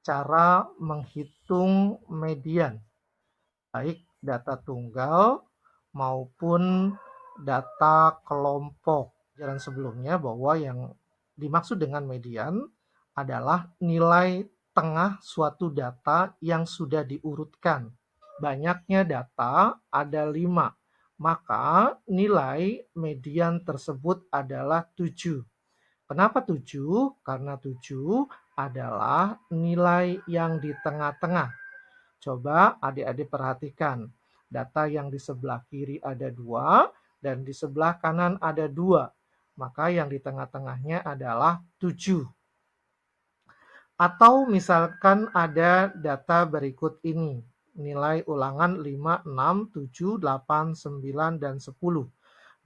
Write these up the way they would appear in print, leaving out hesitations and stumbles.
cara menghitung median, baik data tunggal maupun data kelompok. Jalan sebelumnya bahwa yang dimaksud dengan median adalah nilai tengah suatu data yang sudah diurutkan. Banyaknya data ada 5, maka nilai median tersebut adalah 7. Kenapa 7? Karena 7 adalah nilai yang di tengah-tengah. Coba adik-adik perhatikan, data yang di sebelah kiri ada 2 dan di sebelah kanan ada 2. Maka yang di tengah-tengahnya adalah 7. Atau misalkan ada data berikut ini, nilai ulangan 5, 6, 7, 8, 9, dan 10.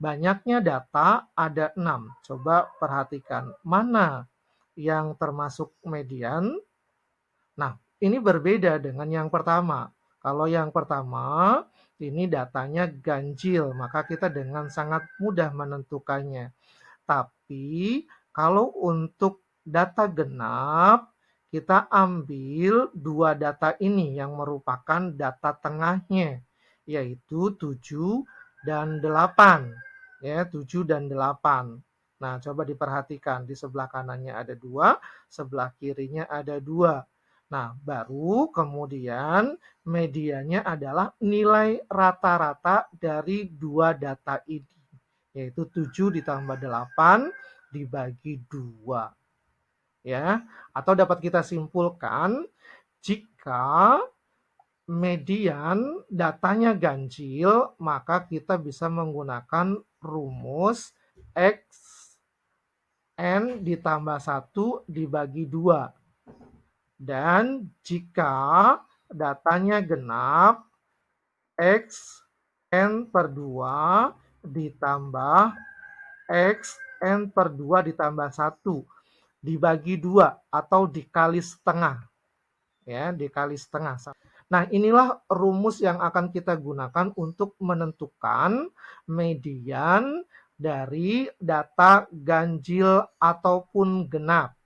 Banyaknya data ada 6. Coba perhatikan, mana yang termasuk median? Nah, ini berbeda dengan yang pertama. Kalau yang pertama, ini datanya ganjil, maka kita dengan sangat mudah menentukannya. Tapi, kalau untuk data genap, kita ambil 2 data ini yang merupakan data tengahnya, yaitu 7 dan 8. Ya, 7 dan 8. Nah, coba diperhatikan, di sebelah kanannya ada 2, sebelah kirinya ada 2. Nah, baru kemudian medianya adalah nilai rata-rata dari 2 data ini, yaitu 7 ditambah 8 dibagi 2. Ya, atau dapat kita simpulkan jika median datanya ganjil, maka kita bisa menggunakan rumus X N ditambah 1 dibagi 2. Dan jika datanya genap, X N per 2 ditambah X N per 2 ditambah 1 dibagi 2 atau dikali setengah. Ya, dikali setengah. Nah, inilah rumus yang akan kita gunakan untuk menentukan median dari data ganjil ataupun genap.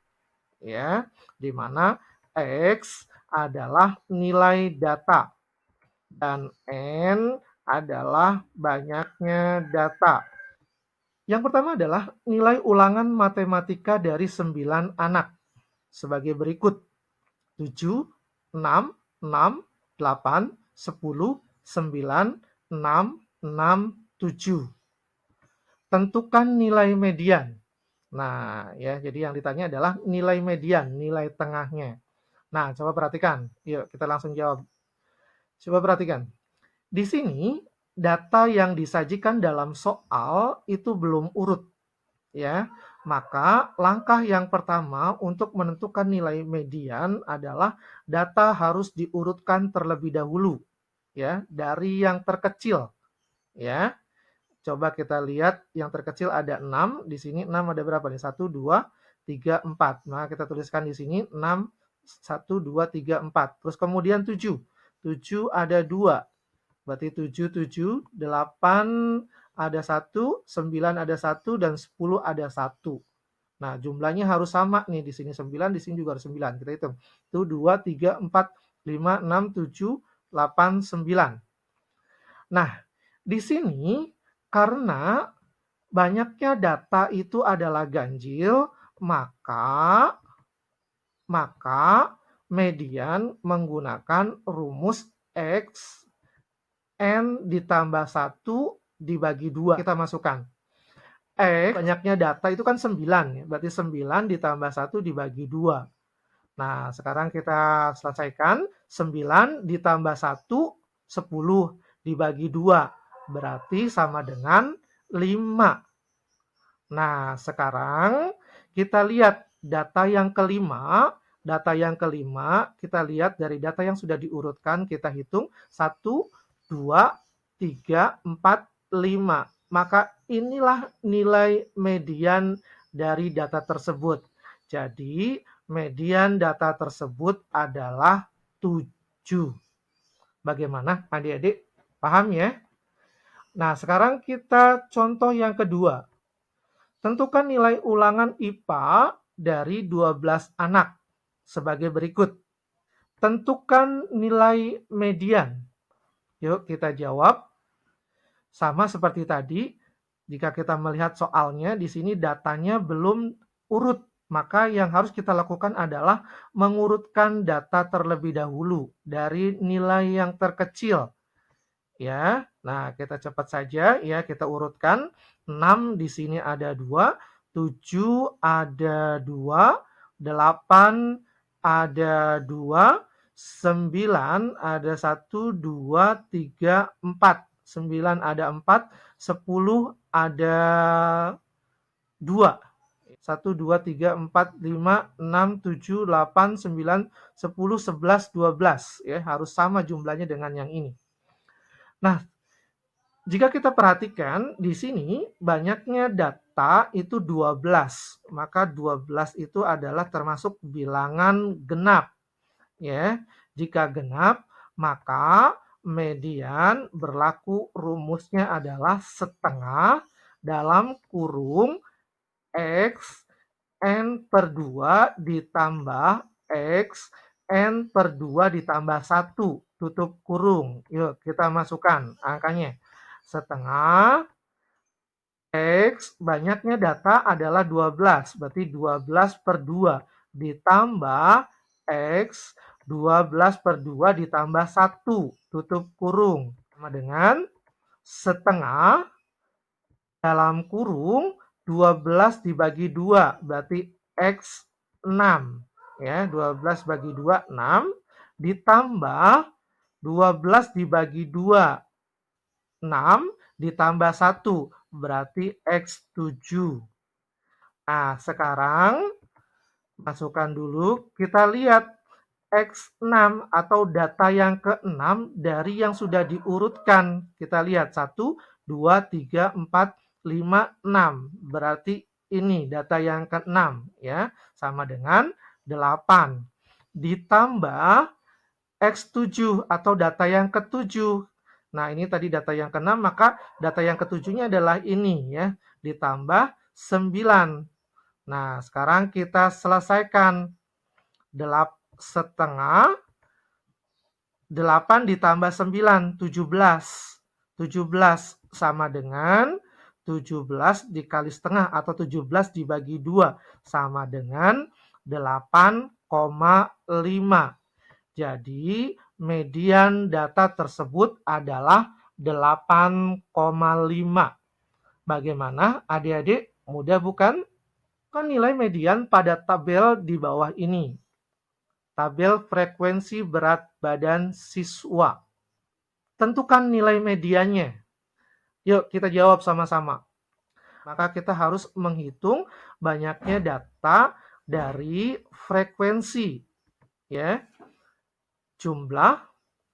Ya, di mana X adalah nilai data dan N adalah banyaknya data. Yang pertama adalah nilai ulangan matematika dari 9 anak sebagai berikut: 7, 6, 6, 8, 10, 9, 6, 6, 7. Tentukan nilai median. Nah, ya, jadi yang ditanya adalah nilai median, nilai tengahnya. Nah, coba perhatikan. Yuk, kita langsung jawab. Coba perhatikan. Di sini, data yang disajikan dalam soal itu belum urut. Ya, maka langkah yang pertama untuk menentukan nilai median adalah data harus diurutkan terlebih dahulu, ya, dari yang terkecil. Ya, coba kita lihat yang terkecil ada 6, di sini 6 ada berapa nih? 1, 2, 3, 4. Nah, kita tuliskan di sini 6, 1, 2, 3, 4. Terus kemudian 7. 7 ada 2. Berarti 7, 7, 8 ada 1, 9 ada 1, dan 10 ada 1. Nah, jumlahnya harus sama nih, di sini 9, di sini juga harus 9. Kita hitung. Itu 2, 3, 4, 5, 6, 7, 8, 9. Nah, di sini karena banyaknya data itu adalah ganjil, maka median menggunakan rumus X N ditambah 1 dibagi 2. Kita masukkan. Banyaknya data itu kan 9, ya. Berarti 9 ditambah 1 dibagi 2. Nah, sekarang kita selesaikan. 9 ditambah 1, 10 dibagi 2. Berarti sama dengan 5. Nah, sekarang kita lihat data yang kelima. Data yang kelima, kita lihat dari data yang sudah diurutkan, kita hitung 1, 2, 3, 4, 5. Maka inilah nilai median dari data tersebut. Jadi, median data tersebut adalah 7. Bagaimana adik-adik? Paham ya? Nah, sekarang kita contoh yang kedua. Tentukan nilai ulangan IPA dari 12 anak sebagai berikut. Tentukan nilai median. Yuk kita jawab. Sama seperti tadi, jika kita melihat soalnya, di sini datanya belum urut. Maka yang harus kita lakukan adalah mengurutkan data terlebih dahulu dari nilai yang terkecil. Ya, nah kita cepat saja ya, kita urutkan. 6 di sini ada 2, 7 ada 2, 8 ada 2, 9 ada 1, 2, 3, 4. 9 ada 4, 10 ada 2. 1, 2, 3, 4, 5, 6, 7, 8, 9, 10, 11, 12. Ya, harus sama jumlahnya dengan yang ini. Nah, jika kita perhatikan di sini banyaknya data itu 12, maka 12 itu adalah termasuk bilangan genap. Ya, jika genap, maka median berlaku rumusnya adalah setengah dalam kurung X N per 2 ditambah X N per 2 ditambah 1 tutup kurung. Yuk kita masukkan angkanya. Setengah X banyaknya data adalah 12, berarti 12 per 2 ditambah X 12 per 2 ditambah 1 tutup kurung sama dengan setengah dalam kurung 12 dibagi 2 berarti X 6 ya, 12 bagi 2 6 ditambah 12 dibagi 2 6 ditambah 1 berarti X7. Nah, sekarang masukkan dulu, kita lihat X6 atau data yang ke-6 dari yang sudah diurutkan. Kita lihat 1, 2, 3, 4, 5, 6. Berarti ini data yang ke-6 ya, sama dengan 8. Ditambah X7 atau data yang ke-7. Nah, ini tadi data yang ke-6, maka data yang ke-7-nya adalah ini ya, ditambah 9. Nah, sekarang kita selesaikan. 8 ditambah 9, 17. 17 sama dengan 17 dikali setengah atau 17 dibagi 2 sama dengan 8,5. Jadi, median data tersebut adalah 8,5. Bagaimana adik-adik? Mudah bukan? Kan nilai median pada tabel di bawah ini. Tabel frekuensi berat badan siswa. Tentukan nilai mediannya. Yuk kita jawab sama-sama. Maka kita harus menghitung banyaknya data dari frekuensi. Ya. Jumlah,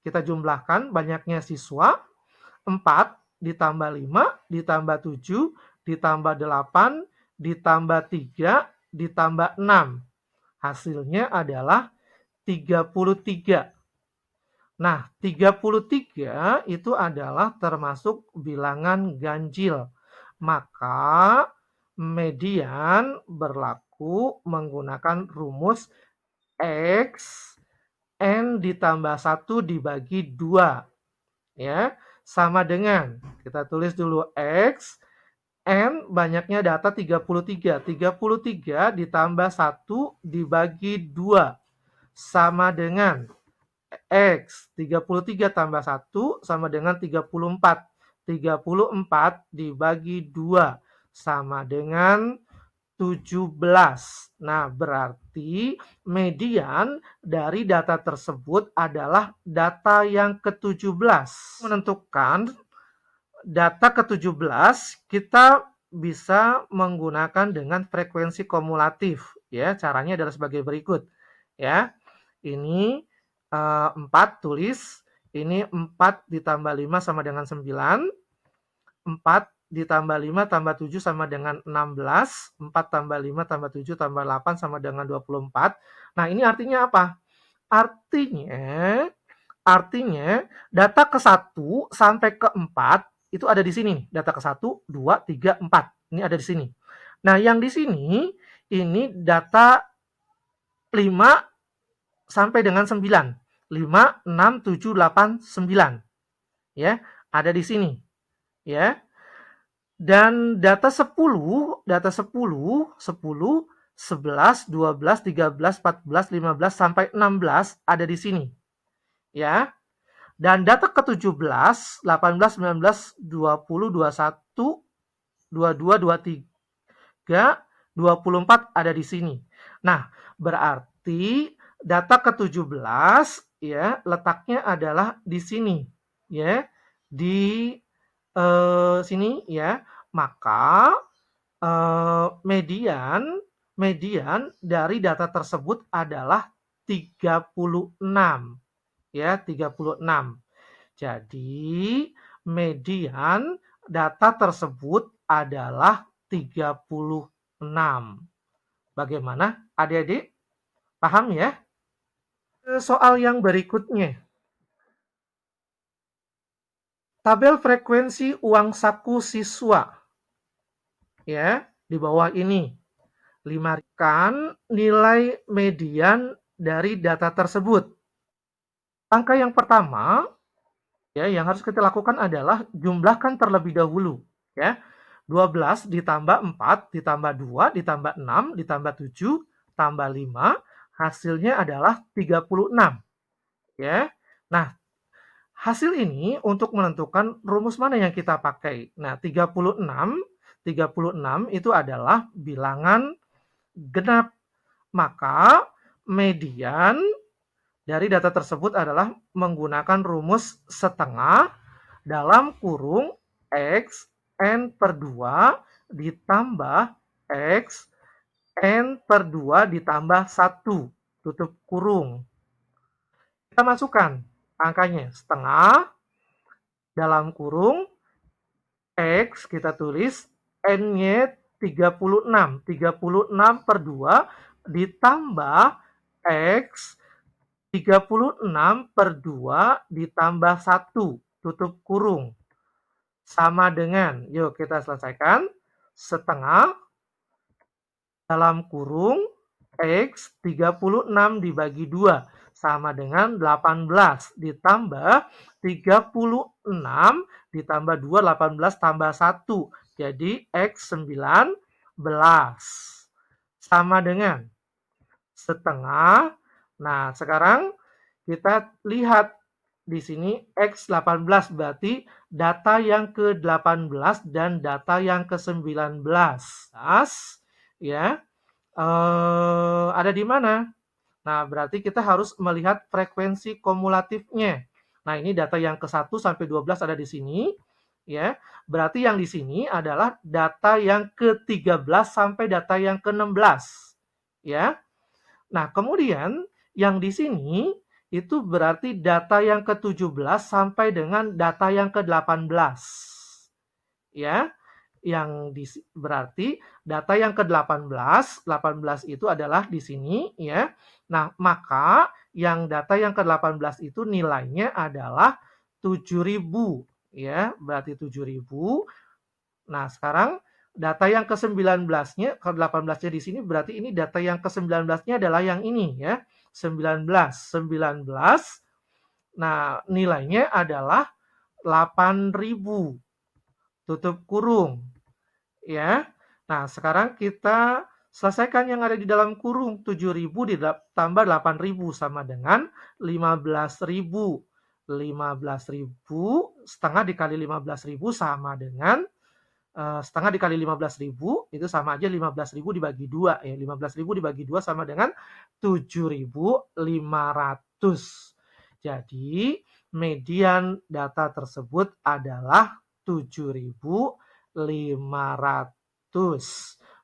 kita jumlahkan banyaknya siswa, 4 ditambah 5, ditambah 7, ditambah 8, ditambah 3, ditambah 6. Hasilnya adalah 33. Nah, 33 itu adalah termasuk bilangan ganjil. Maka median berlaku menggunakan rumus X N ditambah 1 dibagi 2. Ya, sama dengan, kita tulis dulu X, N banyaknya data 33. 33 ditambah 1 dibagi 2. Sama dengan X. 33 tambah 1 sama dengan 34. 34 dibagi 2 sama dengan 17. Nah, berarti median dari data tersebut adalah data yang ke-17. Menentukan data ke-17, kita bisa menggunakan dengan frekuensi kumulatif. Ya, caranya adalah sebagai berikut. Ya, ini 4 tulis. Ini 4 ditambah 5 sama dengan 9. 4 ditambah 5 tambah 7 sama dengan 16. 4 tambah 5 tambah 7 tambah 8 sama dengan 24. Nah, ini artinya apa? Artinya data ke-1 sampai ke-4 itu ada di sini. Data ke-1, 2, 3, 4. Ini ada di sini. Nah, yang di sini ini data 5 sampai dengan 9. 5, 6, 7, 8, 9. Ya, ada di sini. Ya. Dan data 10, 10, 11, 12, 13, 14, 15 sampai 16 ada di sini. Ya. Dan data ke-17, 18, 19, 20, 21, 22, 23, 24 ada di sini. Nah, berarti data ke-17 ya, letaknya adalah di sini ya. Di sini ya. Maka median dari data tersebut adalah 36 ya, 36. Jadi median data tersebut adalah 36. Bagaimana adik-adik? Paham ya? Soal yang berikutnya. Tabel frekuensi uang saku siswa. Ya, di bawah ini. 5 kan nilai median dari data tersebut. Langkah yang pertama ya yang harus kita lakukan adalah jumlahkan terlebih dahulu ya. 12 ditambah 4 ditambah 2 ditambah 6 ditambah 7 tambah 5 hasilnya adalah 36 ya. Nah, hasil ini untuk menentukan rumus mana yang kita pakai. Nah, 36 itu adalah bilangan genap. Maka median dari data tersebut adalah menggunakan rumus setengah dalam kurung X N per 2 ditambah X N per 2 ditambah 1 tutup kurung. Kita masukkan angkanya setengah dalam kurung X kita tulis N-nya 36. 36 per 2 ditambah X 36 per 2 ditambah 1 tutup kurung sama dengan, yuk kita selesaikan, setengah dalam kurung X 36 dibagi 2 sama dengan 18 ditambah 36 ditambah 2, 18 tambah 1 jadi X 19 sama dengan setengah. Nah, sekarang kita lihat di sini X18 berarti data yang ke-18 dan data yang ke-19. Ya. Ada di mana? Nah, berarti kita harus melihat frekuensi kumulatifnya. Nah, ini data yang ke-1 sampai 12 ada di sini. Ya, berarti yang di sini adalah data yang ke-13 sampai data yang ke-16. Ya. Nah, kemudian yang di sini itu berarti data yang ke-17 sampai dengan data yang ke-18. Ya. Berarti data yang ke-18, 18 itu adalah di sini ya. Nah, maka yang data yang ke-18 itu nilainya adalah 7.000 ya, berarti 7.000. Nah, sekarang data yang ke-19-nya, ke-18-nya di sini berarti ini data yang ke-19-nya adalah yang ini ya. 19. Nah, nilainya adalah 8.000. Tutup kurung. Ya. Nah, sekarang kita selesaikan yang ada di dalam kurung. 7.000 ditambah 8.000 sama dengan 15.000. 15.000 setengah dikali 15.000 sama dengan setengah dikali 15.000 itu sama aja 15.000 dibagi 2 ya. 15.000 dibagi 2 sama dengan 7.500. Jadi median data tersebut adalah 7.500.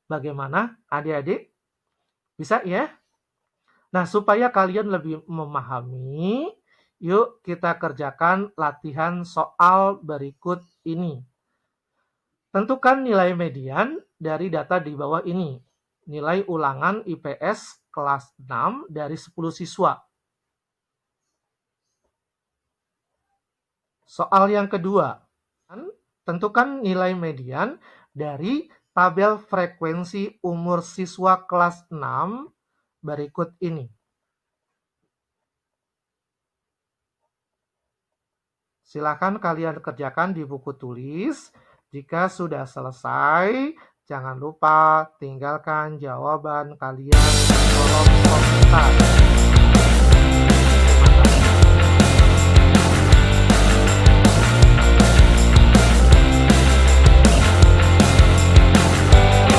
Bagaimana adik-adik? Bisa ya? Nah, supaya kalian lebih memahami, yuk kita kerjakan latihan soal berikut ini. Tentukan nilai median dari data di bawah ini. Nilai ulangan IPS kelas 6 dari 10 siswa. Soal yang kedua. Tentukan nilai median dari tabel frekuensi umur siswa kelas 6 berikut ini. Silakan kalian kerjakan di buku tulis. Jika sudah selesai, jangan lupa tinggalkan jawaban kalian di kolom komentar.